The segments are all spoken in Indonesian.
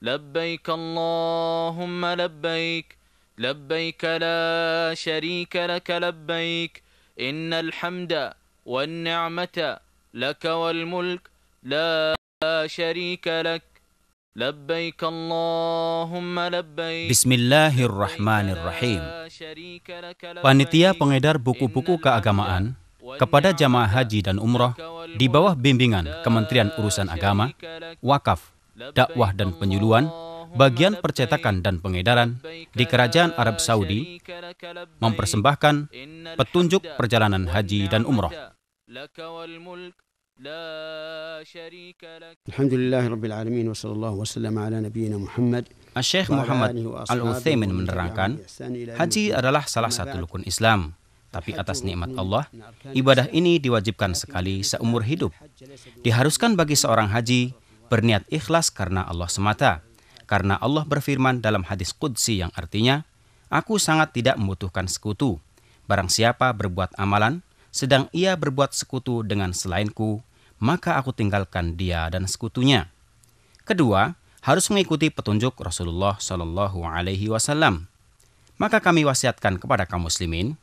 لبيك اللهم لبيك لبيك لا شريك لك لبيك إن الحمد والنعمة لك والملك لا شريك لك لبيك اللهم لبيك Bismillahirrahmanirrahim. Panitia pengedar buku-buku keagamaan kepada jamaah haji dan umroh di bawah bimbingan Kementerian Urusan Agama, Wakaf, Dakwah dan Penyuluhan, Bagian Percetakan dan Pengedaran di Kerajaan Arab Saudi mempersembahkan petunjuk perjalanan haji dan umroh. Alhamdulillah Rabbil Alamin wa sallallahu wa sallam ala nabiyyina Muhammad. Syekh Muhammad Al-Utsaimin menerangkan, haji adalah salah satu rukun Islam. Tapi atas nikmat Allah, ibadah ini diwajibkan sekali seumur hidup. Diharuskan bagi seorang haji berniat ikhlas karena Allah semata. Karena Allah berfirman dalam hadis qudsi yang artinya, "Aku sangat tidak membutuhkan sekutu. Barang siapa berbuat amalan, sedang ia berbuat sekutu dengan selainku, maka aku tinggalkan dia dan sekutunya." Kedua, harus mengikuti petunjuk Rasulullah Shallallahu Alaihi Wasallam. Maka kami wasiatkan kepada kaum muslimin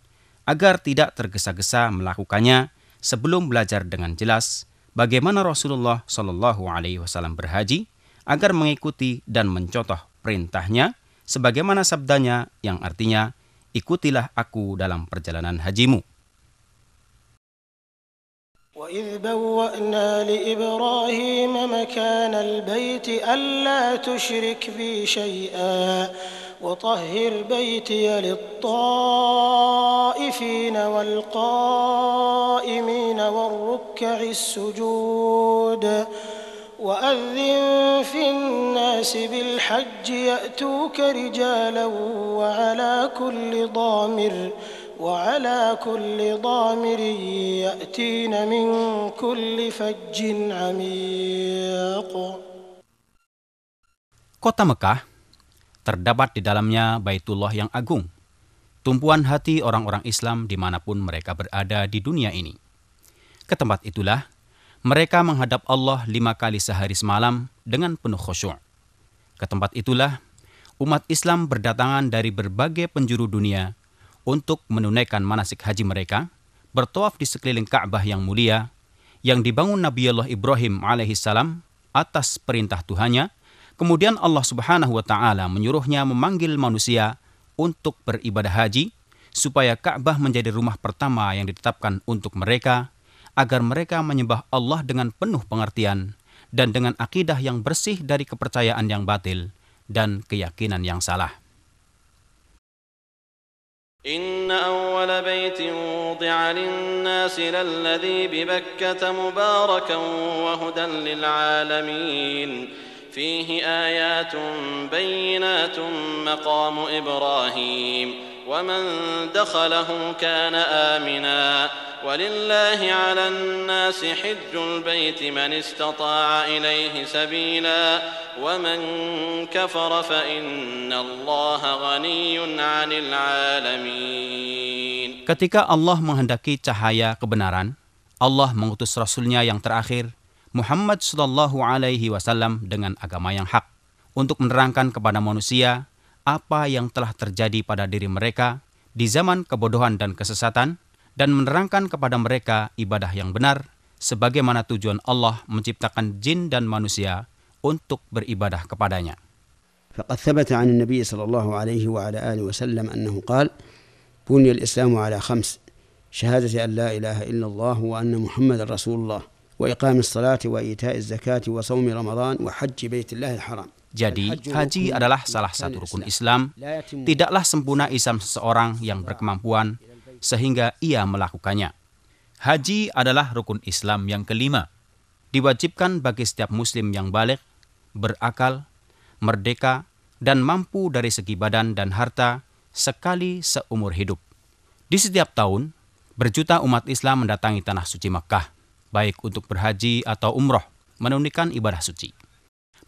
agar tidak tergesa-gesa melakukannya sebelum belajar dengan jelas bagaimana Rasulullah Shallallahu Alaihi Wasallam berhaji, agar mengikuti dan mencontoh perintahnya sebagaimana sabdanya yang artinya, "Ikutilah aku dalam perjalanan hajimu." وَإِذْ بَوَّأْنَا لِإِبْرَاهِيمَ مَكَانَ الْبَيْتِ أَلَّا تُشْرِكْ بِي شَيْئًا وَطَهِّرْ بَيْتِيَ لِلطَّائِفِينَ وَالْقَائِمِينَ وَالرُّكَّعِ السُّجُودِ وَأَذِّنْ فِي النَّاسِ بِالْحَجِّ يَأْتُوكَ رِجَالًا وعلى كل ضامر يأتين من كل فج عميق. Kota Mekah terdapat di dalamnya Baitullah yang agung, tumpuan hati orang-orang Islam dimanapun mereka berada di dunia ini. Ke tempat itulah mereka menghadap Allah 5 kali sehari semalam dengan penuh khusyuk. Ke tempat itulah umat Islam berdatangan dari berbagai penjuru dunia untuk menunaikan manasik haji mereka, bertawaf di sekeliling Ka'bah yang mulia, yang dibangun Nabiullah Ibrahim alaihissalam atas perintah Tuhannya. Kemudian Allah Subhanahu wa Ta'ala menyuruhnya memanggil manusia untuk beribadah haji, supaya Ka'bah menjadi rumah pertama yang ditetapkan untuk mereka, agar mereka menyembah Allah dengan penuh pengertian dan dengan akidah yang bersih dari kepercayaan yang batil dan keyakinan yang salah. إن أول بيت وضع للناس للذي ببكة مباركا وهدى للعالمين فيه آيات بينات مقام إبراهيم ومن دخله كان آمنا ولله على الناس حج البيت من استطاع إليه سبيلا ومن كفر فإن الله غني عن العالمين. Ketika Allah menghendaki cahaya kebenaran, Allah mengutus Rasulnya yang terakhir, Muhammad Sallallahu Alaihi Wasallam dengan agama yang hak, untuk menerangkan kepada manusia apa yang telah terjadi pada diri mereka di zaman kebodohan dan kesesatan, dan menerangkan kepada mereka ibadah yang benar, sebagaimana tujuan Allah menciptakan jin dan manusia untuk beribadah kepadanya. فقد ثبت عن النبي صلى الله عليه وعلى آله وسلم أنه قال: بني الإسلام على 5: شهادة أن لا إله إلا الله وأن محمد رسول الله وإقام الصلاة وإيتاء الزكاة وصوم رمضان وحج بيت الله الحرام. Jadi, haji adalah salah satu rukun Islam. Tidaklah sempurna Islam seseorang yang berkemampuan sehingga ia melakukannya. Haji adalah rukun Islam yang kelima. Diwajibkan bagi setiap muslim yang baligh, berakal, merdeka, dan mampu dari segi badan dan harta sekali seumur hidup. Di setiap tahun, berjuta umat Islam mendatangi tanah suci Makkah, baik untuk berhaji atau umroh, menunaikan ibadah suci.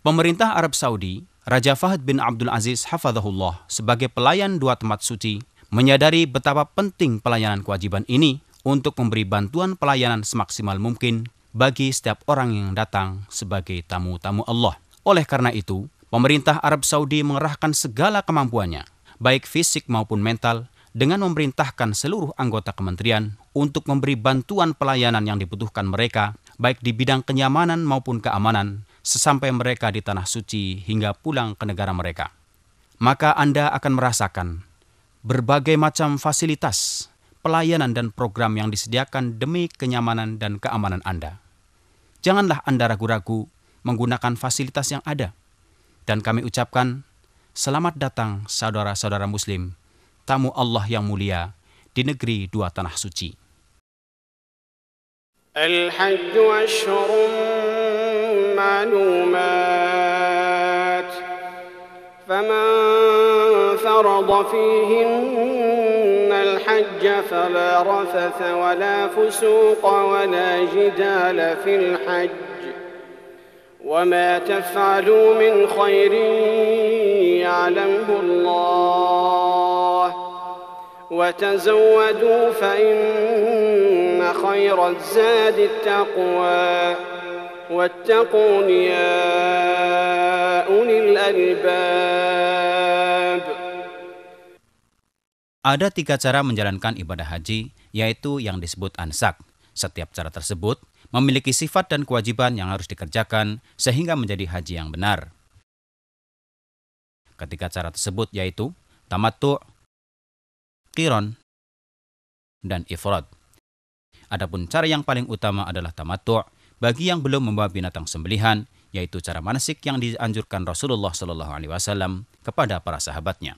Pemerintah Arab Saudi, Raja Fahd bin Abdul Aziz hafadzahullah, sebagai pelayan 2 tempat suci, menyadari betapa penting pelayanan kewajiban ini untuk memberi bantuan pelayanan semaksimal mungkin bagi setiap orang yang datang sebagai tamu-tamu Allah. Oleh karena itu, Pemerintah Arab Saudi mengerahkan segala kemampuannya, baik fisik maupun mental, dengan memerintahkan seluruh anggota kementerian untuk memberi bantuan pelayanan yang dibutuhkan mereka, baik di bidang kenyamanan maupun keamanan, sesampai mereka di Tanah Suci hingga pulang ke negara mereka. Maka Anda akan merasakan berbagai macam fasilitas, pelayanan dan program yang disediakan demi kenyamanan dan keamanan Anda. Janganlah Anda ragu-ragu menggunakan fasilitas yang ada. Dan kami ucapkan, selamat datang saudara-saudara Muslim, tamu Allah yang mulia di negeri dua Tanah Suci. Al-Hajj ashhurun ma'lumat, faman farada fihinna al-hajj fala rafatha wala fusuqa wala jidala fil hajj. وما تفعلوا من خير يعلمه الله وتزودوا فإن خير الزاد التقوى واتقون يا أولي الألباب. Ada 3 cara menjalankan ibadah haji, yaitu yang disebut ansak. Setiap cara tersebut memiliki sifat dan kewajiban yang harus dikerjakan sehingga menjadi haji yang benar. Ketiga cara tersebut yaitu tamattu', qiran, dan ifrad. Adapun cara yang paling utama adalah tamattu' bagi yang belum membawa binatang sembelihan, yaitu cara manasik yang dianjurkan Rasulullah SAW kepada para sahabatnya.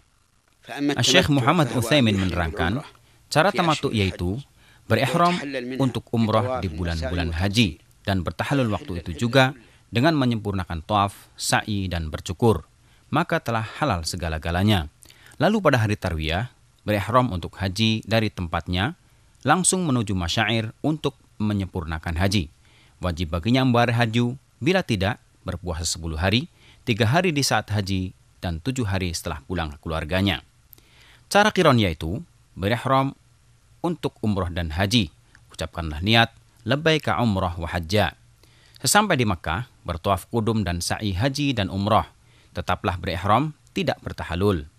Syekh Muhammad Utsaimin menerangkan, cara tamattu' yaitu berihram untuk umrah di bulan-bulan haji dan bertahallul waktu itu juga dengan menyempurnakan tawaf, sa'i, dan bercukur, maka telah halal segala-galanya. Lalu pada hari tarwiyah, berihram untuk haji dari tempatnya, langsung menuju masyair untuk menyempurnakan haji. Wajib baginya membayar haji, bila tidak, berpuasa 10 hari, 3 hari di saat haji, dan 7 hari setelah pulang ke keluarganya. Cara qiran yaitu berihram untuk umrah dan haji. Ucapkanlah niat, labbaika umrah wa hajja. Sesampai di Makkah, bertawaf qudum dan sa'i haji dan umrah. Tetaplah berihram, tidak bertahallul.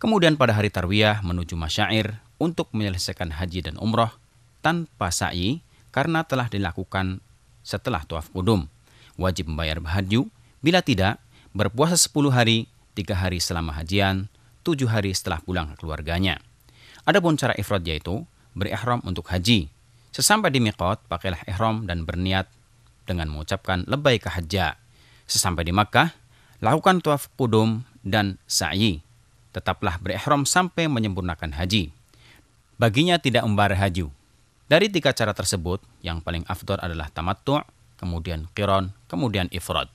Kemudian pada hari tarwiyah menuju masyair untuk menyelesaikan haji dan umrah tanpa sa'i karena telah dilakukan setelah tawaf qudum. Wajib membayar haji, bila tidak, berpuasa 10 hari, 3 hari selama hajian, 7 hari setelah pulang ke keluarganya. Adapun cara ifrad yaitu berihram untuk haji. Sesampai di miqat, pakailah ihram dan berniat dengan mengucapkan labbaika hajja. Sesampai di Makkah, lakukan tawaf qudum dan sa'i. Tetaplah berihram sampai menyempurnakan haji. Baginya tidak membayar haji. Dari 3 cara tersebut, yang paling afdal adalah tamattu', kemudian qiran, kemudian ifrad.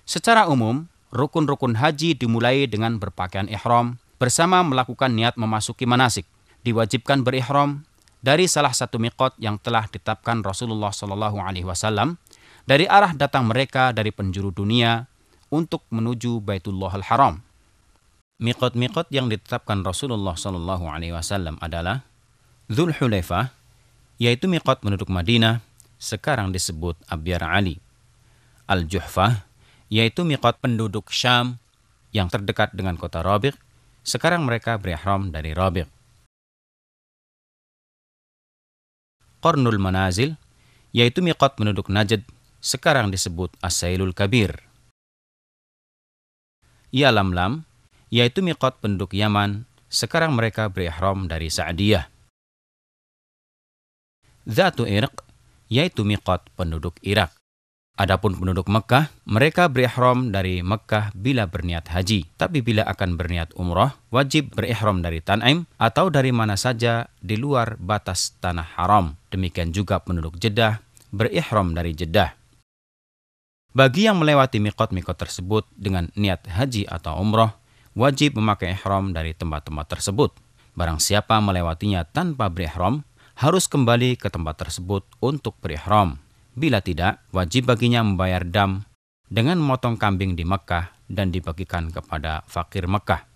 Secara umum, rukun-rukun haji dimulai dengan berpakaian ihram bersama melakukan niat memasuki manasik. Diwajibkan berihram dari salah satu miqat yang telah ditetapkan Rasulullah SAW dari arah datang mereka dari penjuru dunia untuk menuju Baitullahil Haram. Miqat-miqat yang ditetapkan Rasulullah SAW adalah Dzul Hulaifah, yaitu miqat penduduk Madinah, sekarang disebut Abyar Ali. Al-Juhfah, yaitu miqat penduduk Syam yang terdekat dengan kota Rabi', sekarang mereka berihram dari Rabi'. Qarnul Manazil, yaitu miqat penduduk Najd, sekarang disebut As-Sailul Kabir. Yalamlam, yaitu miqat penduduk Yaman, sekarang mereka berihram dari Sa'diyah. Dzatu Irq, yaitu miqat penduduk Irak. Adapun penduduk Mekkah, mereka berihram dari Mekkah bila berniat haji. Tapi bila akan berniat umrah, wajib berihram dari Tan'im atau dari mana saja di luar batas tanah haram. Demikian juga penduduk Jeddah, berihram dari Jeddah. Bagi yang melewati miqat-miqat tersebut dengan niat haji atau umrah, wajib memakai ihram dari tempat-tempat tersebut. Barang siapa melewatinya tanpa berihram, harus kembali ke tempat tersebut untuk berihram. Bila tidak, wajib baginya membayar dam dengan memotong kambing di Mekkah dan dibagikan kepada fakir Mekkah.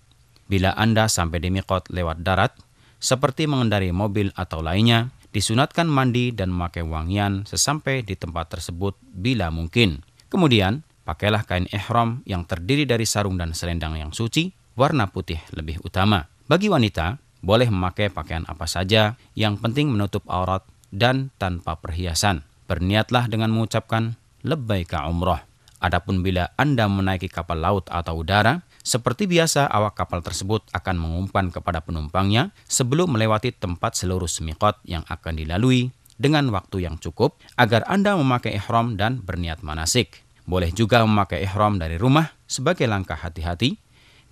Bila Anda sampai di miqat lewat darat, seperti mengendarai mobil atau lainnya, disunatkan mandi dan memakai wangian sesampai di tempat tersebut bila mungkin. Kemudian, Pakailah kain ihram yang terdiri dari sarung dan selendang yang suci, warna putih lebih utama. Bagi wanita, boleh memakai pakaian apa saja, yang penting menutup aurat dan tanpa perhiasan. Berniatlah dengan mengucapkan labbaika umrah. Adapun bila Anda menaiki kapal laut atau udara, seperti biasa awak kapal tersebut akan mengumpan kepada penumpangnya sebelum melewati tempat seluruh miqat yang akan dilalui dengan waktu yang cukup agar Anda memakai ihram dan berniat manasik. Boleh juga memakai ihram dari rumah sebagai langkah hati-hati.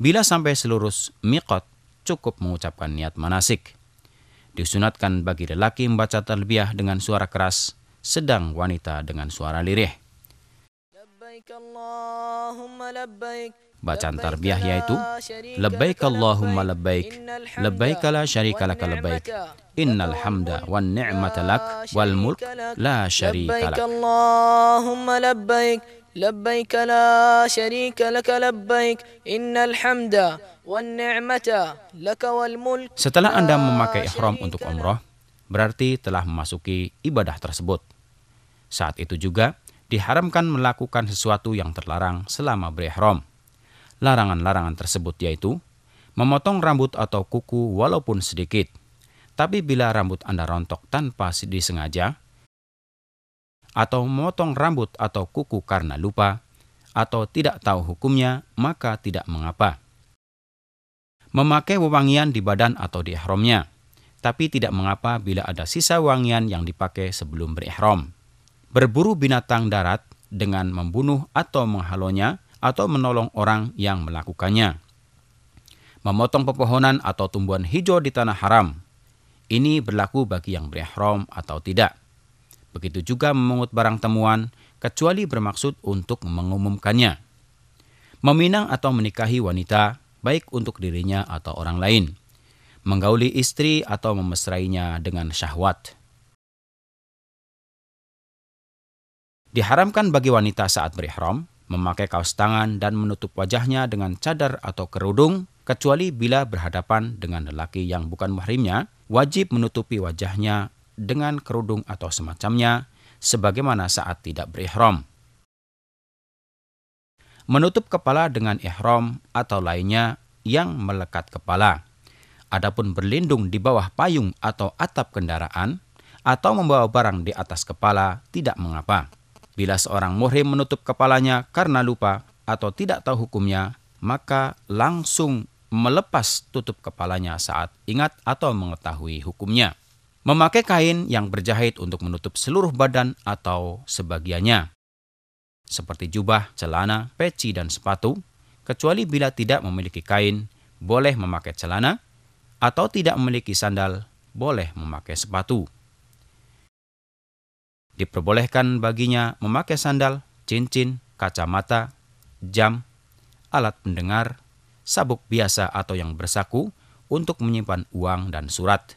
Bila sampai seluruh miqat, cukup mengucapkan niat manasik. Disunatkan bagi lelaki membaca talbiyah dengan suara keras, sedang wanita dengan suara lirih. Bacaan tarbiyah yaitu labbaik Allahumma labbaik, labbaik la syarika laka labbaik, innal hamda wan ni'mata lak wal mulk la syarika lak. Allahumma labbaik, labbaik la syarika laka labbaik, innal hamda wan ni'mata lak wal mulk. Setelah Anda memakai ihram untuk umrah, berarti telah memasuki ibadah tersebut. Saat itu juga diharamkan melakukan sesuatu yang terlarang selama berihram. Larangan-larangan tersebut yaitu memotong rambut atau kuku walaupun sedikit. Tapi bila rambut Anda rontok tanpa disengaja, atau memotong rambut atau kuku karena lupa, atau tidak tahu hukumnya, maka tidak mengapa. Memakai wewangian di badan atau di ihramnya, tapi tidak mengapa bila ada sisa wangian yang dipakai sebelum berihram. Berburu binatang darat dengan membunuh atau menghalonya, atau menolong orang yang melakukannya. Memotong pepohonan atau tumbuhan hijau di tanah haram. Ini berlaku bagi yang berihram atau tidak. Begitu juga memungut barang temuan, kecuali bermaksud untuk mengumumkannya. Meminang atau menikahi wanita, baik untuk dirinya atau orang lain. Menggauli istri atau memesrainya dengan syahwat. Diharamkan bagi wanita saat berihram memakai kaos tangan dan menutup wajahnya dengan cadar atau kerudung, kecuali bila berhadapan dengan lelaki yang bukan mahrimnya, wajib menutupi wajahnya dengan kerudung atau semacamnya, sebagaimana saat tidak berihram. Menutup kepala dengan ihram atau lainnya yang melekat kepala. Adapun berlindung di bawah payung atau atap kendaraan, atau membawa barang di atas kepala, tidak mengapa. Bila seorang muhrim menutup kepalanya karena lupa atau tidak tahu hukumnya, maka langsung melepas tutup kepalanya saat ingat atau mengetahui hukumnya. Memakai kain yang berjahit untuk menutup seluruh badan atau sebagiannya, seperti jubah, celana, peci, dan sepatu, kecuali bila tidak memiliki kain, boleh memakai celana, atau tidak memiliki sandal, boleh memakai sepatu. Diperbolehkan baginya memakai sandal, cincin, kacamata, jam, alat pendengar, sabuk biasa atau yang bersaku untuk menyimpan uang dan surat.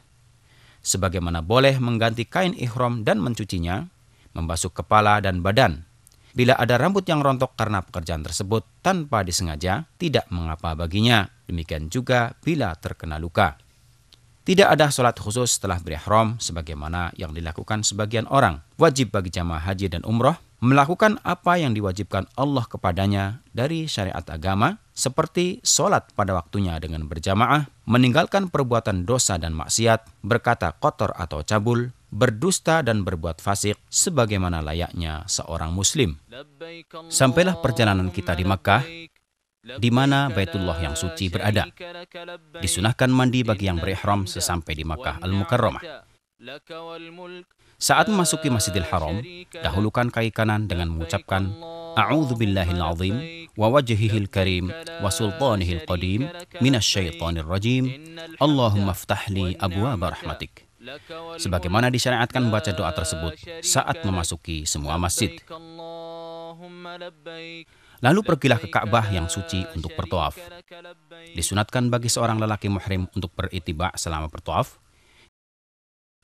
Sebagaimana boleh mengganti kain ihram dan mencucinya, membasuh kepala dan badan. Bila ada rambut yang rontok karena pekerjaan tersebut tanpa disengaja, tidak mengapa baginya. Demikian juga bila terkena luka. Tidak ada sholat khusus setelah berihram sebagaimana yang dilakukan sebagian orang. Wajib bagi jamaah haji dan umrah melakukan apa yang diwajibkan Allah kepadanya dari syariat agama, seperti sholat pada waktunya dengan berjamaah, meninggalkan perbuatan dosa dan maksiat, berkata kotor atau cabul, berdusta dan berbuat fasik sebagaimana layaknya seorang muslim. Sampailah perjalanan kita di Makkah, di mana Baitullah yang suci berada. Disunahkan mandi bagi yang berihram sesampai di Makkah Al-Mukarramah. Saat memasuki Masjidil Haram, dahulukan kaki kanan dengan mengucapkan A'udzubillahil azim wa wajhihil karim wa sultanihil qadim minasyaitonir rajim. Allahumma ftahli abwaaba rahmatik. Sebagaimana disyariatkan membaca doa tersebut saat memasuki semua masjid. Lalu pergilah ke Ka'bah yang suci untuk bertawaf. Disunatkan bagi seorang lelaki muhrim untuk berittiba' selama bertawaf,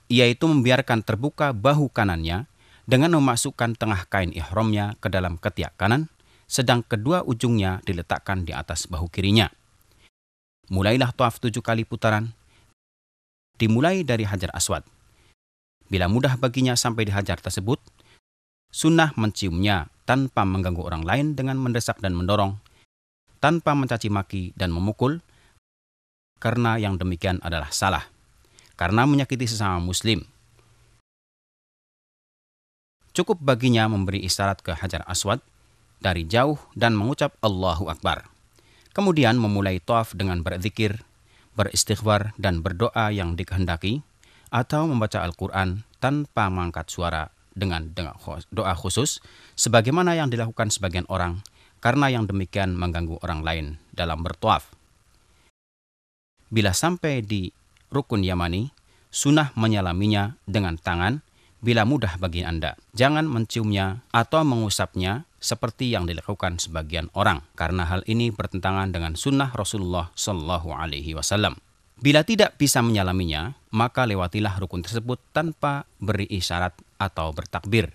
yaitu membiarkan terbuka bahu kanannya dengan memasukkan tengah kain ihramnya ke dalam ketiak kanan, sedang kedua ujungnya diletakkan di atas bahu kirinya. Mulailah tawaf 7 kali putaran, dimulai dari Hajar Aswad. Bila mudah baginya sampai di hajar tersebut, sunnah menciumnya tanpa mengganggu orang lain dengan mendesak dan mendorong, tanpa mencaci maki dan memukul, karena yang demikian adalah salah, karena menyakiti sesama muslim. Cukup baginya memberi isyarat ke Hajar Aswad dari jauh dan mengucap Allahu Akbar. Kemudian memulai tawaf dengan berzikir, beristighfar dan berdoa yang dikehendaki, atau membaca Al-Quran tanpa mengangkat suara dengan doa khusus, sebagaimana yang dilakukan sebagian orang, karena yang demikian mengganggu orang lain dalam bertawaf. Bila sampai di rukun Yamani, sunnah menyalaminya dengan tangan bila mudah bagi Anda. Jangan menciumnya atau mengusapnya seperti yang dilakukan sebagian orang, karena hal ini bertentangan dengan sunnah Rasulullah SAW. Bila tidak bisa menyalaminya, maka lewatilah rukun tersebut tanpa beri isyarat atau bertakbir.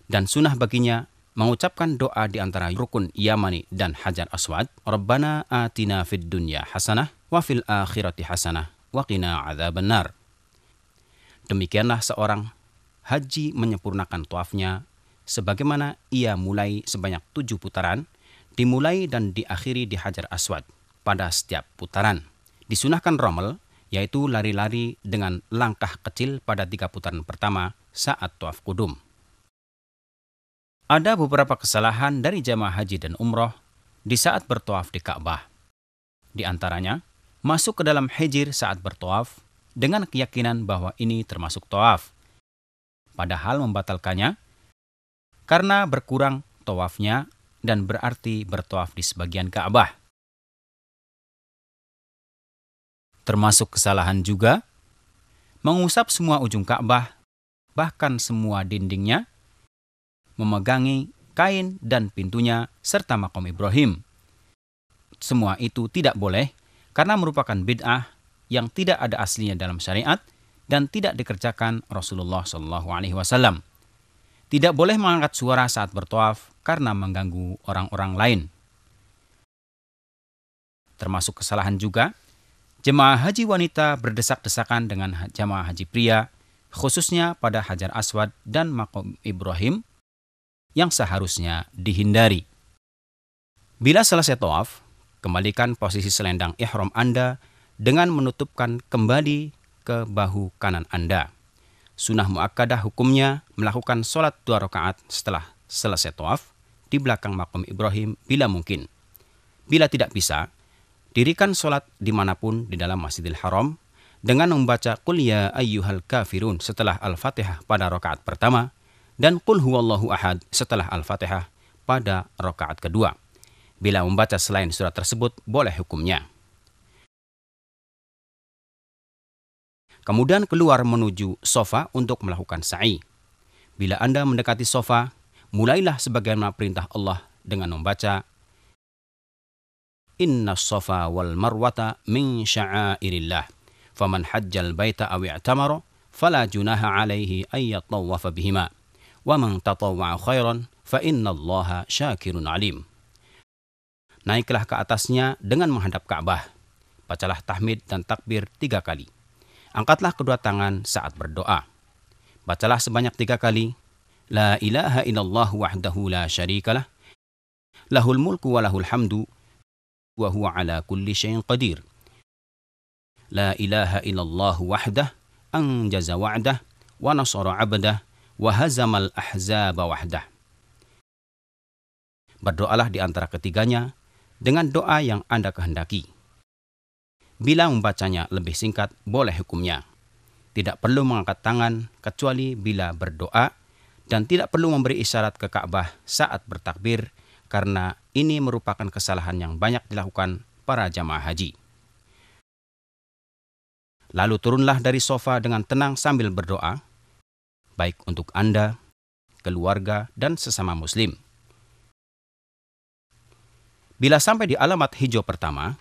Dan sunnah baginya mengucapkan doa di antara rukun Yamani dan Hajar Aswad, Rabbana atina fid dunya hasanah wa fil akhirati hasanah wa qina adzabannar. Demikianlah seorang haji menyempurnakan tawafnya sebagaimana ia mulai sebanyak 7 putaran, dimulai dan diakhiri di Hajar Aswad pada setiap putaran. Disunahkan romel, yaitu lari-lari dengan langkah kecil pada 3 putaran pertama saat tawaf kudum. Ada beberapa kesalahan dari jamaah haji dan umroh di saat bertawaf di Ka'bah. Di antaranya, masuk ke dalam hijir saat bertawaf dengan keyakinan bahwa ini termasuk tawaf, padahal membatalkannya karena berkurang tawafnya dan berarti bertawaf di sebagian Ka'bah. Termasuk kesalahan juga mengusap semua ujung Ka'bah, bahkan semua dindingnya, memegangi kain dan pintunya, serta makam Ibrahim. Semua itu tidak boleh karena merupakan bid'ah yang tidak ada aslinya dalam syariat dan tidak dikerjakan Rasulullah SAW. Tidak boleh mengangkat suara saat bertawaf karena mengganggu orang-orang lain. Termasuk kesalahan juga jemaah haji wanita berdesak-desakan dengan jemaah haji pria, khususnya pada Hajar Aswad dan makam Ibrahim, yang seharusnya dihindari. Bila selesai tawaf, kembalikan posisi selendang ihram Anda dengan menutupkan kembali ke bahu kanan Anda. Sunnah muakkadah hukumnya melakukan sholat 2 rakaat setelah selesai tawaf di belakang makam Ibrahim bila mungkin. Bila tidak bisa, dirikan sholat dimanapun di dalam Masjidil Haram dengan membaca Qul ya ayyuhal kafirun setelah Al-Fatihah pada rakaat pertama dan Qul huwallahu ahad setelah Al-Fatihah pada rakaat kedua. Bila membaca selain surat tersebut, boleh hukumnya. Kemudian keluar menuju sofa untuk melakukan sa'i. Bila Anda mendekati sofa, mulailah sebagaimana perintah Allah dengan membaca Inna sofa wal marwata min sya'airillah. Faman hajjal baita aw i'tamara fala junaha alaihi ay yatawafa bihima. Wa man tatawwa'a khairan fa innallaha syakirun alim. Naiklah ke atasnya dengan menghadap Ka'bah. Bacalah tahmid dan takbir 3 kali. Angkatlah kedua tangan saat berdoa. Bacalah sebanyak 3 kali. La ilaha illallah wahdahu la syarikalah. Lahul mulku wa lahul hamdu. Wa huwa ala kulli syai'in qadir. La ilaha illallah wahdah. Anjaza wa'dah. Wa nasara abdah. Wa hazamal ahzaba wahdah. Berdoalah di antara ketiganya dengan doa yang Anda kehendaki. Bila membacanya lebih singkat, boleh hukumnya. Tidak perlu mengangkat tangan kecuali bila berdoa dan tidak perlu memberi isyarat ke Ka'bah saat bertakbir karena ini merupakan kesalahan yang banyak dilakukan para jamaah haji. Lalu turunlah dari sofa dengan tenang sambil berdoa, baik untuk Anda, keluarga, dan sesama muslim. Bila sampai di alamat hijau pertama,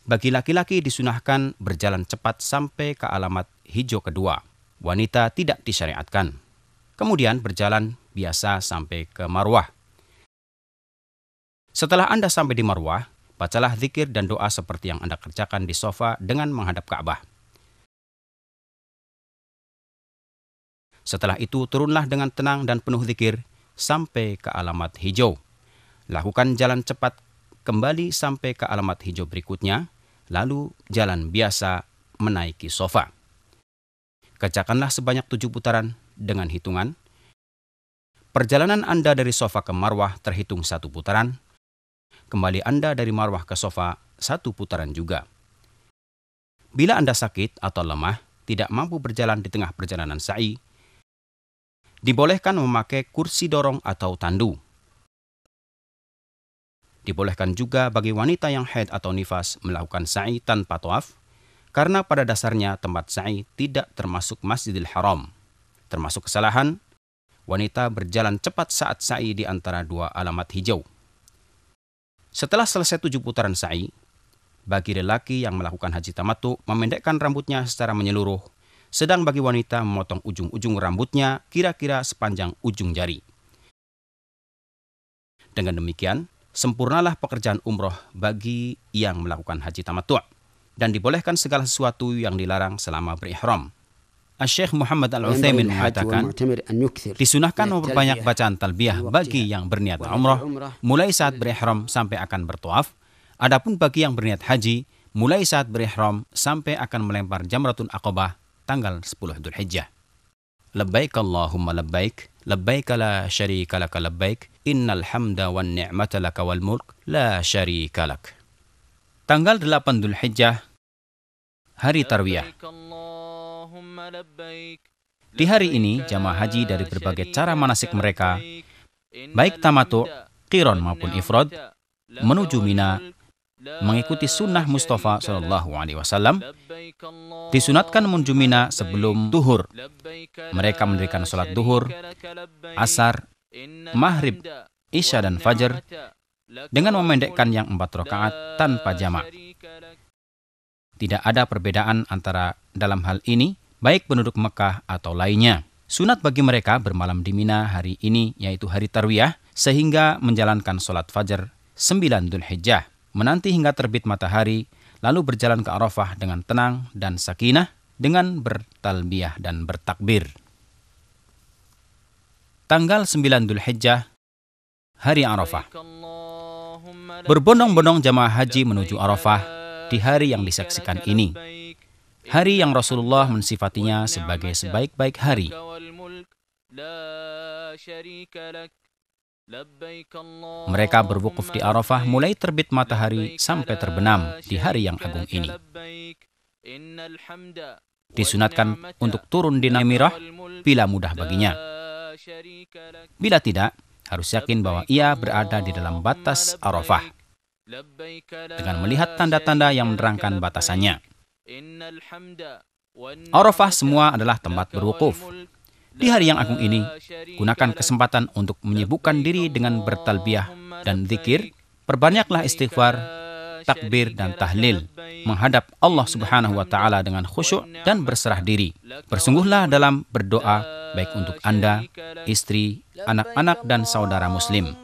bagi laki-laki disunahkan berjalan cepat sampai ke alamat hijau kedua. Wanita tidak disyariatkan. Kemudian berjalan biasa sampai ke Marwah. Setelah Anda sampai di Marwah, bacalah zikir dan doa seperti yang Anda kerjakan di sofa dengan menghadap Ka'bah. Setelah itu turunlah dengan tenang dan penuh zikir sampai ke alamat hijau. Lakukan jalan cepat kembali sampai ke alamat hijau berikutnya, lalu jalan biasa menaiki sofa. Kerjakanlah sebanyak 7 putaran dengan hitungan. Perjalanan Anda dari sofa ke Marwah terhitung 1 putaran. Kembali Anda dari Marwah ke sofa 1 putaran juga. Bila Anda sakit atau lemah, tidak mampu berjalan di tengah perjalanan sa'i, dibolehkan memakai kursi dorong atau tandu. Dibolehkan juga bagi wanita yang haid atau nifas melakukan sa'i tanpa tawaf, karena pada dasarnya tempat sa'i tidak termasuk Masjidil Haram. Termasuk kesalahan, wanita berjalan cepat saat sa'i di antara 2 alamat hijau. Setelah selesai 7 putaran sa'i, bagi lelaki yang melakukan haji tamattu memendekkan rambutnya secara menyeluruh, sedang bagi wanita memotong ujung-ujung rambutnya kira-kira sepanjang ujung jari. Dengan demikian, sempurnalah pekerjaan umroh bagi yang melakukan haji tamattu' dan dibolehkan segala sesuatu yang dilarang selama berihram. Asy-Syaikh Muhammad Al-Utsaimin mengatakan, disunahkan memperbanyak bacaan talbiyah bagi yang berniat umrah mulai saat berihram sampai akan bertawaf. Adapun bagi yang berniat haji mulai saat berihram sampai akan melempar Jamratul Aqabah tanggal 10 Dzulhijjah. Labbaik Allahumma labbaik, labbaik la syarika laka labbaik, innal hamda wan ni'mata laka wal mulk la syarika lak. Tanggal 8 Dzulhijjah, hari Tarwiyah. Di hari ini, jamaah haji dari berbagai cara manasik mereka, baik tamattu', qiron maupun ifrad, menuju Mina, mengikuti sunnah Mustafa SAW. Disunatkan menuju Mina sebelum duhur. Mereka mendirikan sholat duhur, asar, maghrib, isya dan fajar dengan memendekkan yang 4 rakaat tanpa jamak. Tidak ada perbedaan antara dalam hal ini, baik penduduk Mekah atau lainnya. Sunat bagi mereka bermalam di Mina hari ini, yaitu hari Tarwiyah, sehingga menjalankan sholat fajar 9 Dzulhijjah, menanti hingga terbit matahari, lalu berjalan ke Arafah dengan tenang dan sakinah, dengan bertalbiyah dan bertakbir. Tanggal 9 Dzulhijjah, hari Arafah. Berbondong-bondong jamaah haji menuju Arafah di hari yang disaksikan ini, hari yang Rasulullah mensifatinya sebagai sebaik-baik hari. Mereka berwukuf di Arafah mulai terbit matahari sampai terbenam di hari yang agung ini. Disunatkan untuk turun di Namirah bila mudah baginya. Bila tidak, harus yakin bahwa ia berada di dalam batas Arafah dengan melihat tanda-tanda yang menerangkan batasannya. Arafah semua adalah tempat berwukuf. Di hari yang agung ini, gunakan kesempatan untuk menyibukkan diri dengan bertalbiyah dan zikir. Perbanyaklah istighfar, takbir dan tahlil, menghadap Allah Subhanahu wa Ta'ala dengan khusyuk dan berserah diri. Bersungguhlah dalam berdoa, baik untuk Anda, istri, anak-anak dan saudara muslim.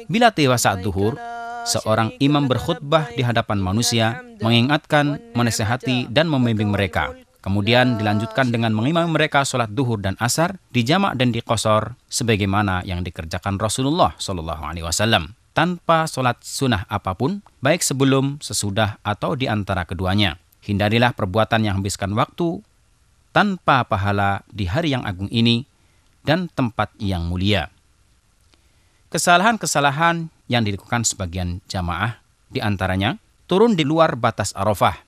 Bila tiba saat duhur, seorang imam berkhutbah di hadapan manusia, mengingatkan, menasihati dan membimbing mereka. Kemudian dilanjutkan dengan mengimami mereka sholat duhur dan asar, dijamak dan diqashar, sebagaimana yang dikerjakan Rasulullah SAW, tanpa sholat sunnah apapun, baik sebelum, sesudah, atau di antara keduanya. Hindarilah perbuatan yang habiskan waktu tanpa pahala di hari yang agung ini dan tempat yang mulia. Kesalahan-kesalahan yang dilakukan sebagian jamaah, di antaranya turun di luar batas Arafah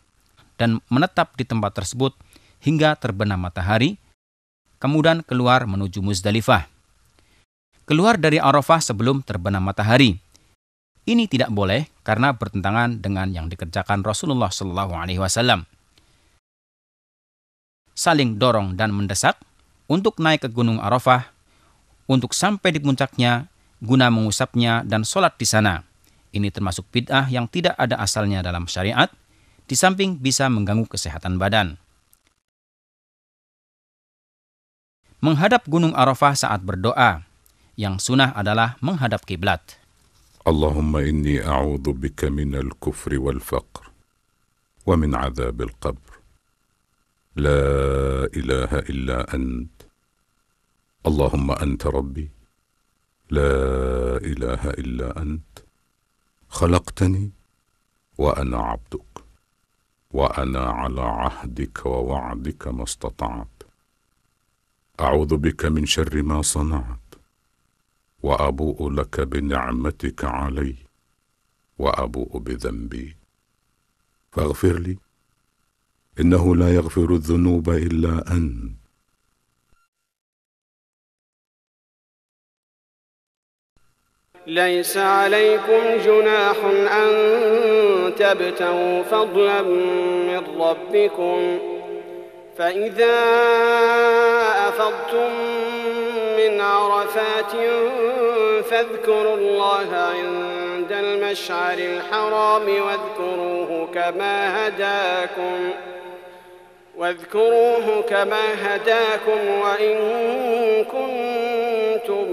dan menetap di tempat tersebut hingga terbenam matahari, kemudian keluar menuju Muzdalifah. Keluar dari Arafah sebelum terbenam matahari. Ini tidak boleh karena bertentangan dengan yang dikerjakan Rasulullah SAW. Saling dorong dan mendesak untuk naik ke Gunung Arafah, untuk sampai di puncaknya, guna mengusapnya dan sholat di sana. Ini termasuk bid'ah yang tidak ada asalnya dalam syariat, di samping bisa mengganggu kesehatan badan. Menghadap Gunung Arafah saat berdoa, yang sunnah adalah menghadap kiblat. Allahumma inni a'udhu bika minal kufri wal faqr, wa min adzabil qabr. La ilaha illa ant. Allahumma anta rabbi. لا إله إلا أنت خلقتني وأنا عبدك وأنا على عهدك ووعدك ما استطعت أعوذ بك من شر ما صنعت وأبوء لك بنعمتك علي وأبوء بذنبي فاغفر لي إنه لا يغفر الذنوب إلا أنت. ليس عليكم جناح أن تبتغوا فضلا من ربكم فإذا أفضتم من عرفات فاذكروا الله عند المشعر الحرام واذكروه كما هداكم وإن كنتم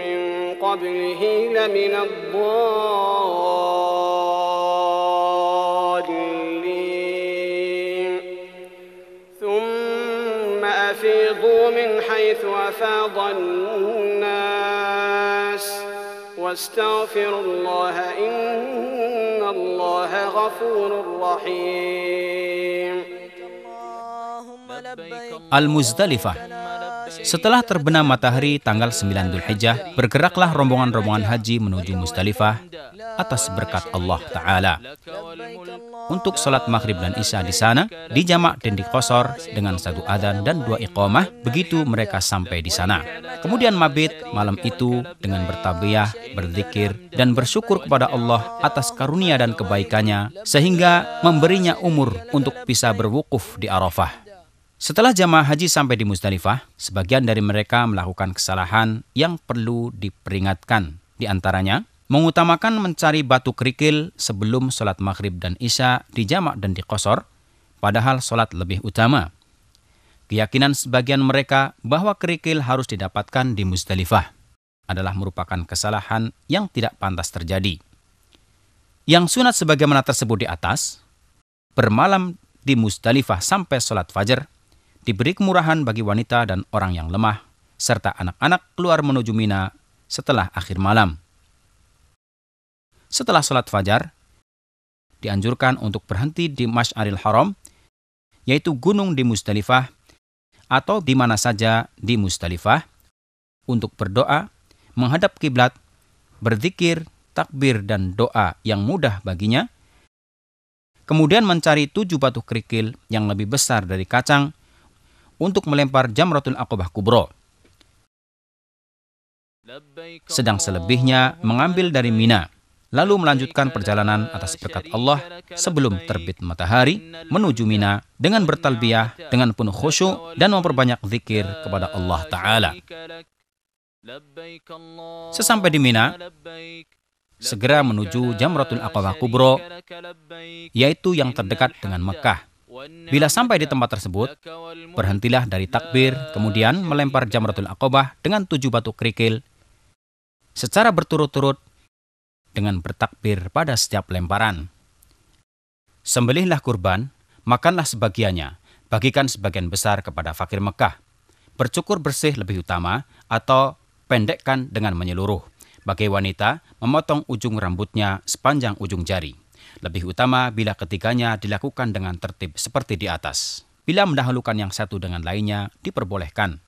من قبله لمن الضالين ثم أفيضوا من حيث أفاض الناس واستغفروا الله إن الله غفور رحيم. Al-Muzdalifah. Setelah terbenam matahari tanggal 9 Dzulhijjah, bergeraklah rombongan-rombongan haji menuju Muzdalifah atas berkat Allah Ta'ala. Untuk sholat maghrib dan isya di sana, dijamak dan diqosor dengan 1 adzan dan 2 iqamah, begitu mereka sampai di sana. Kemudian mabit malam itu dengan bertabiyah, berzikir, dan bersyukur kepada Allah atas karunia dan kebaikannya, sehingga memberinya umur untuk bisa berwukuf di Arafah. Setelah jamaah haji sampai di Muzdalifah, sebagian dari mereka melakukan kesalahan yang perlu diperingatkan. Di antaranya, mengutamakan mencari batu kerikil sebelum sholat maghrib dan isya dijamak dan diqosor, padahal sholat lebih utama. Keyakinan sebagian mereka bahwa kerikil harus didapatkan di Muzdalifah adalah merupakan kesalahan yang tidak pantas terjadi. Yang sunat sebagaimana tersebut di atas, bermalam di Muzdalifah sampai sholat fajar, diberi kemurahan bagi wanita dan orang yang lemah, serta anak-anak keluar menuju Mina setelah akhir malam. Setelah sholat fajar, dianjurkan untuk berhenti di Masy'aril Haram, yaitu gunung di Muzdalifah, atau di mana saja di Muzdalifah, untuk berdoa, menghadap kiblat, berzikir, takbir, dan doa yang mudah baginya, kemudian mencari 7 batu kerikil yang lebih besar dari kacang, untuk melempar Jamratul Aqabah Kubro. Sedang selebihnya mengambil dari Mina, lalu melanjutkan perjalanan atas berkat Allah sebelum terbit matahari menuju Mina dengan bertalbiyah dengan penuh khusyuk dan memperbanyak zikir kepada Allah Ta'ala. Sesampai di Mina, segera menuju Jamratul Aqabah Kubro, yaitu yang terdekat dengan Mekah. Bila sampai di tempat tersebut, berhentilah dari takbir, kemudian melempar Jamratul Aqabah dengan 7 batu kerikil secara berturut-turut dengan bertakbir pada setiap lemparan. Sembelihlah kurban, makanlah sebagiannya, bagikan sebagian besar kepada fakir Mekah. Bercukur bersih lebih utama atau pendekkan dengan menyeluruh. Bagi wanita, memotong ujung rambutnya sepanjang ujung jari. Lebih utama bila ketiganya dilakukan dengan tertib seperti di atas. Bila mendahulukan yang satu dengan lainnya, diperbolehkan.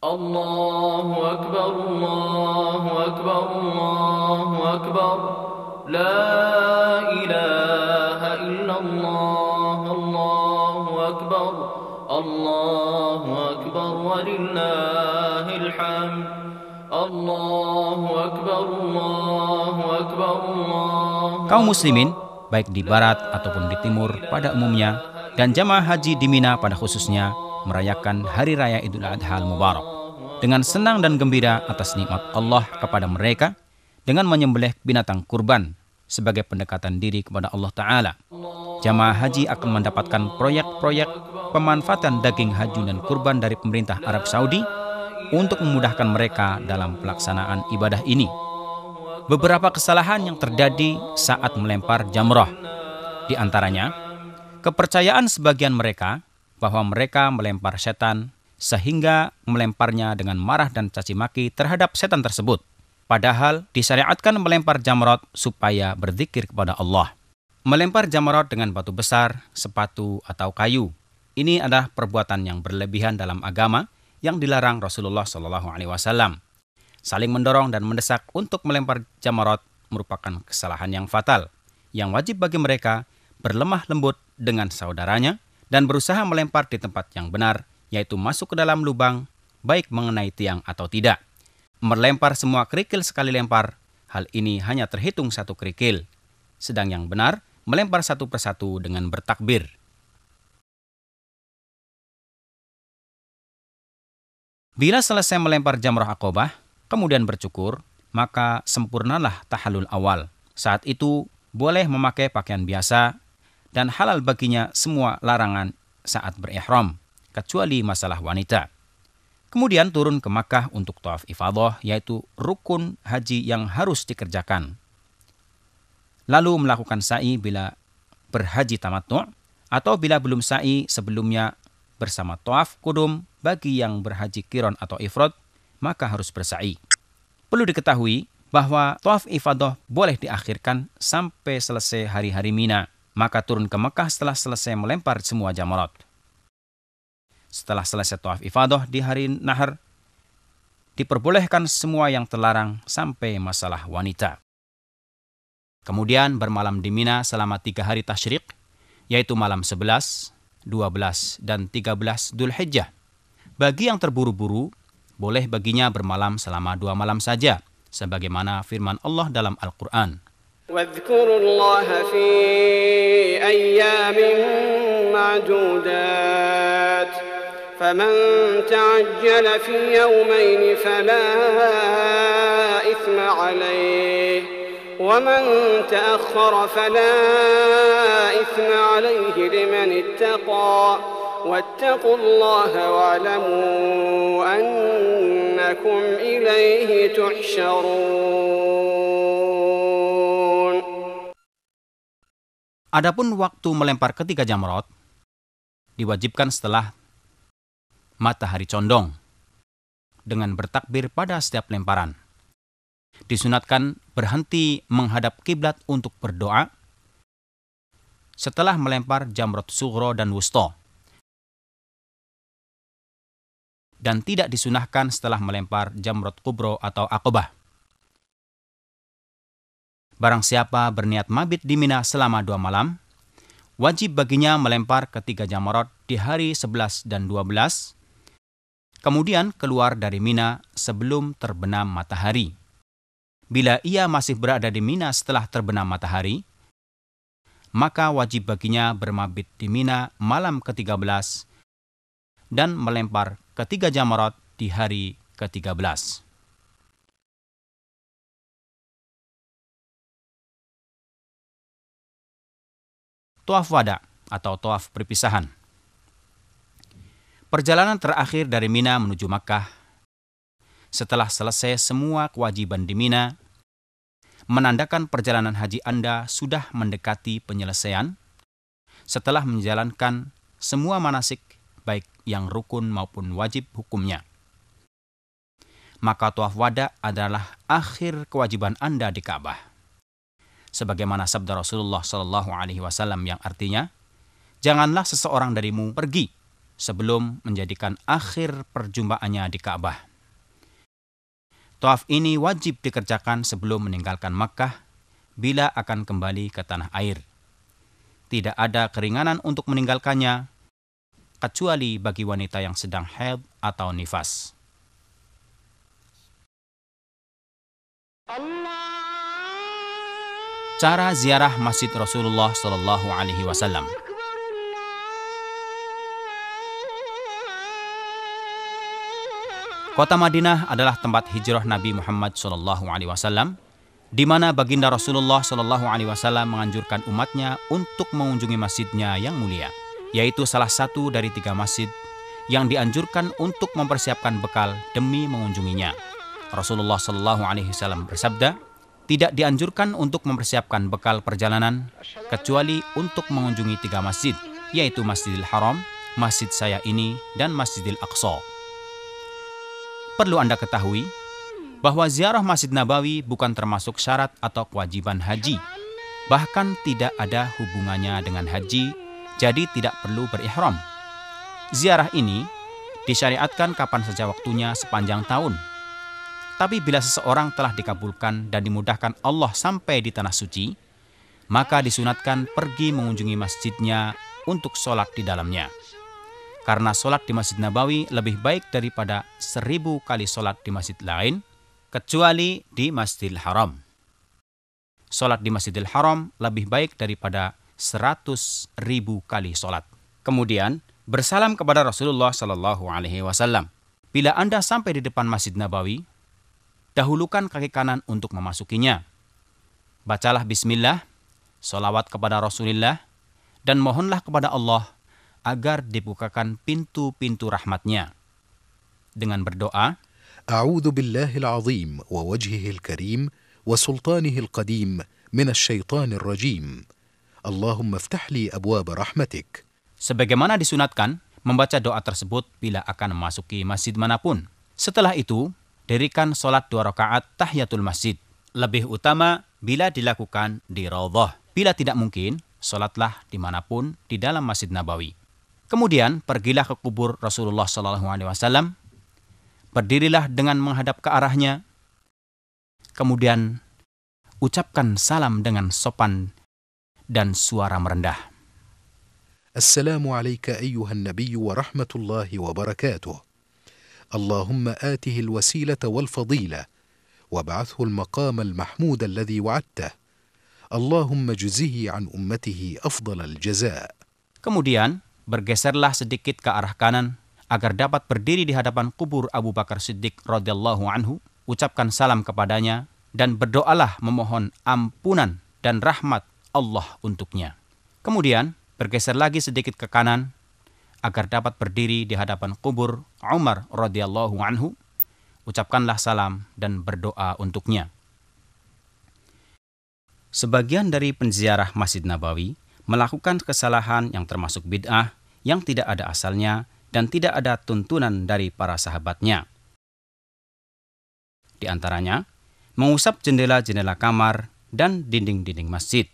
Allahu Akbar, Allahu Akbar, Allahu Akbar. La ilaha illallah, Allahu Akbar. Allahu Akbar walillahil hamd. Allahu Akbar, Allahu Akbar, Allahu. Kaum muslimin, baik di barat ataupun di timur pada umumnya, dan jamaah haji di Mina pada khususnya, merayakan Hari Raya Idul Adha Al-Mubarak dengan senang dan gembira atas nikmat Allah kepada mereka dengan menyembelih binatang kurban sebagai pendekatan diri kepada Allah Ta'ala. Jamaah haji akan mendapatkan proyek-proyek pemanfaatan daging haji dan kurban dari pemerintah Arab Saudi untuk memudahkan mereka dalam pelaksanaan ibadah ini. Beberapa kesalahan yang terjadi saat melempar jamrah, di antaranya kepercayaan sebagian mereka bahwa mereka melempar setan sehingga melemparnya dengan marah dan caci maki terhadap setan tersebut. Padahal disyariatkan melempar jamrot supaya berzikir kepada Allah. Melempar jamrot dengan batu besar, sepatu, atau kayu. Ini adalah perbuatan yang berlebihan dalam agama yang dilarang Rasulullah SAW. Saling mendorong dan mendesak untuk melempar jamrot merupakan kesalahan yang fatal. Yang wajib bagi mereka berlemah lembut dengan saudaranya dan berusaha melempar di tempat yang benar, yaitu masuk ke dalam lubang, baik mengenai tiang atau tidak. Melempar semua kerikil sekali lempar, hal ini hanya terhitung satu kerikil. Sedang yang benar, melempar satu persatu dengan bertakbir. Bila selesai melempar jamrah Aqobah, kemudian bercukur, maka sempurnalah tahallul awal. Saat itu, boleh memakai pakaian biasa, dan halal baginya semua larangan saat berihram, kecuali masalah wanita. Kemudian turun ke Makkah untuk tawaf ifadah, yaitu rukun haji yang harus dikerjakan. Lalu melakukan sa'i bila berhaji tamattu', atau bila belum sa'i sebelumnya bersama tawaf kudum bagi yang berhaji qiron atau ifrad, maka harus bersa'i. Perlu diketahui bahwa tawaf ifadah boleh diakhirkan sampai selesai hari-hari Mina, maka turun ke Mekah setelah selesai melempar semua jamrot. Setelah selesai tawaf ifadah di hari Nahar, diperbolehkan semua yang terlarang sampai masalah wanita. Kemudian bermalam di Mina selama 3 hari tasyrik, yaitu malam 11, 12, dan 13 Dzulhijjah. Bagi yang terburu-buru, boleh baginya bermalam selama 2 malam saja, sebagaimana firman Allah dalam Al-Quran. واذكروا الله في أيام معدودات فمن تعجل في يومين فلا إثم عليه ومن تأخر فلا إثم عليه لمن اتقى واتقوا الله واعلموا أنكم إليه تحشرون. Adapun waktu melempar ketiga jamrot diwajibkan setelah matahari condong dengan bertakbir pada setiap lemparan. Disunatkan berhenti menghadap kiblat untuk berdoa setelah melempar jamrot sughra dan wusta, dan tidak disunahkan setelah melempar jamrot kubro atau Aqobah. Barang siapa berniat mabit di Mina selama 2 malam, wajib baginya melempar ketiga jamrot di hari 11 dan 12, kemudian keluar dari Mina sebelum terbenam matahari. Bila ia masih berada di Mina setelah terbenam matahari, maka wajib baginya bermabit di Mina malam ke-13 dan melempar ketiga jamrot di hari ke-13. Tawaf wada atau tawaf perpisahan. Perjalanan terakhir dari Mina menuju Makkah setelah selesai semua kewajiban di Mina menandakan perjalanan haji Anda sudah mendekati penyelesaian setelah menjalankan semua manasik baik yang rukun maupun wajib hukumnya. Maka tawaf wada adalah akhir kewajiban Anda di Ka'bah. Sebagaimana sabda Rasulullah SAW yang artinya, janganlah seseorang darimu pergi sebelum menjadikan akhir perjumpaannya di Ka'bah. Tawaf ini wajib dikerjakan sebelum meninggalkan Makkah bila akan kembali ke tanah air. Tidak ada keringanan untuk meninggalkannya, kecuali bagi wanita yang sedang haid atau nifas. Cara ziarah Masjid Rasulullah SAW. Kota Madinah adalah tempat hijrah Nabi Muhammad SAW, di mana baginda Rasulullah SAW menganjurkan umatnya untuk mengunjungi masjidnya yang mulia, yaitu salah satu dari 3 masjid yang dianjurkan untuk mempersiapkan bekal demi mengunjunginya. Rasulullah SAW bersabda, tidak dianjurkan untuk mempersiapkan bekal perjalanan kecuali untuk mengunjungi 3 masjid, yaitu Masjidil Haram, masjid saya ini, dan Masjidil Aqsa. Perlu Anda ketahui bahwa ziarah Masjid Nabawi bukan termasuk syarat atau kewajiban haji. Bahkan tidak ada hubungannya dengan haji, jadi tidak perlu berihram. Ziarah ini disyariatkan kapan saja waktunya sepanjang tahun. Tapi bila seseorang telah dikabulkan dan dimudahkan Allah sampai di tanah suci, maka disunatkan pergi mengunjungi masjidnya untuk sholat di dalamnya. Karena sholat di Masjid Nabawi lebih baik daripada 1000 kali sholat di masjid lain, kecuali di Masjidil Haram. Sholat di Masjidil Haram lebih baik daripada 100.000 kali sholat. Kemudian, bersalam kepada Rasulullah SAW. Bila Anda sampai di depan Masjid Nabawi, dahulukan kaki kanan untuk memasukinya. Bacalah bismillah, sholawat kepada Rasulullah, dan mohonlah kepada Allah agar dibukakan pintu-pintu rahmatnya. Dengan berdoa, أعوذ بالله العظيم ووجهه الكريم وسلطانه القديم من الشيطان الرجيم اللهم افتح لي أبواب رحمتك. Sebagaimana disunatkan, membaca doa tersebut bila akan memasuki masjid manapun. Setelah itu, dirikan sholat 2 rakaat tahiyatul masjid. Lebih utama bila dilakukan di Raudhah. Bila tidak mungkin, sholatlah dimanapun di dalam Masjid Nabawi. Kemudian, pergilah ke kubur Rasulullah SAW. Berdirilah dengan menghadap ke arahnya. Kemudian, ucapkan salam dengan sopan dan suara merendah. Assalamu alayka ayyuhan nabiyyu wa rahmatullahi wa barakatuh. Allahumma atihi al-wasilata wal-fadila wab'athhu al-maqam al-mahmud alladhi wa'adtah. Allahumma juzihi an ummatihi afdal al-jaza'. Kemudian, bergeserlah sedikit ke arah kanan agar dapat berdiri di hadapan kubur Abu Bakar Siddiq radhiyallahu anhu, ucapkan salam kepadanya dan berdoalah memohon ampunan dan rahmat Allah untuknya. Kemudian bergeser lagi sedikit ke kanan agar dapat berdiri di hadapan kubur Umar radhiyallahu anhu, ucapkanlah salam dan berdoa untuknya. Sebagian dari penziarah Masjid Nabawi melakukan kesalahan yang termasuk bid'ah yang tidak ada asalnya dan tidak ada tuntunan dari para sahabatnya. Di antaranya, mengusap jendela-jendela kamar dan dinding-dinding masjid,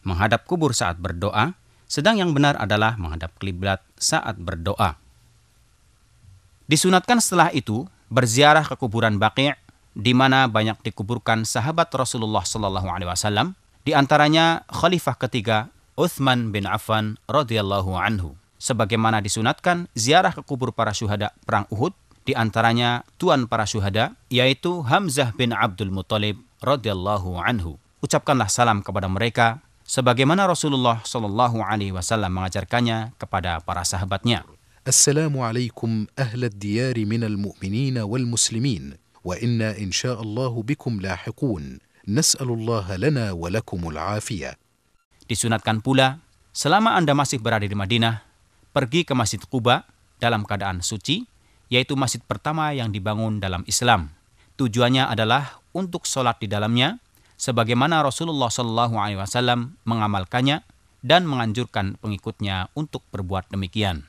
menghadap kubur saat berdoa, sedang yang benar adalah menghadap kiblat saat berdoa. Disunatkan setelah itu berziarah ke kuburan Baqi', di mana banyak dikuburkan sahabat Rasulullah SAW, di antaranya Khalifah ketiga Utsman bin Affan radhiyallahu anhu. Sebagaimana disunatkan ziarah ke kubur para syuhada perang Uhud, di antaranya tuan para syuhada, yaitu Hamzah bin Abdul Muttalib radhiyallahu anhu. Ucapkanlah salam kepada mereka, sebagaimana Rasulullah SAW mengajarkannya kepada para sahabatnya. Assalamu alaikum ahlad diyari minal mu'minina wal muslimin, wa inna insya'allahu bikum lahiqun. Nas'alullaha lana wa lakumul afiyah. Disunatkan pula, selama Anda masih berada di Madinah, pergi ke Masjid Quba dalam keadaan suci, yaitu masjid pertama yang dibangun dalam Islam. Tujuannya adalah untuk sholat di dalamnya, sebagaimana Rasulullah SAW mengamalkannya dan menganjurkan pengikutnya untuk berbuat demikian.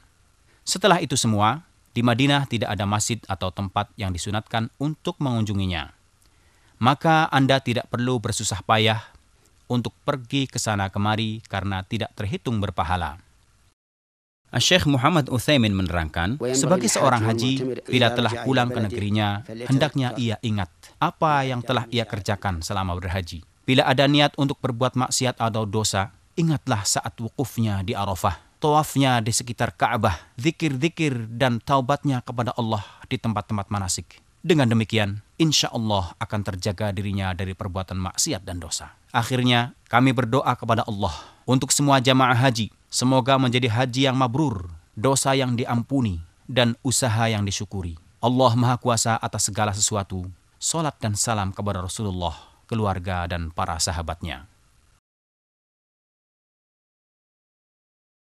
Setelah itu semua, di Madinah tidak ada masjid atau tempat yang disunatkan untuk mengunjunginya. Maka Anda tidak perlu bersusah payah untuk pergi ke sana kemari karena tidak terhitung berpahala. Syekh Muhammad Utsaimin menerangkan, sebagai seorang haji, bila telah pulang ke negerinya, hendaknya ia ingat apa yang telah ia kerjakan selama berhaji. Bila ada niat untuk berbuat maksiat atau dosa, ingatlah saat wukufnya di Arafah, tawafnya di sekitar Ka'bah, zikir-zikir dan taubatnya kepada Allah di tempat-tempat manasik. Dengan demikian, insya Allah akan terjaga dirinya dari perbuatan maksiat dan dosa. Akhirnya, kami berdoa kepada Allah untuk semua jamaah haji. Semoga menjadi haji yang mabrur, dosa yang diampuni, dan usaha yang disyukuri. Allah Maha Kuasa atas segala sesuatu. Salat dan salam kepada Rasulullah, keluarga, dan para sahabatnya.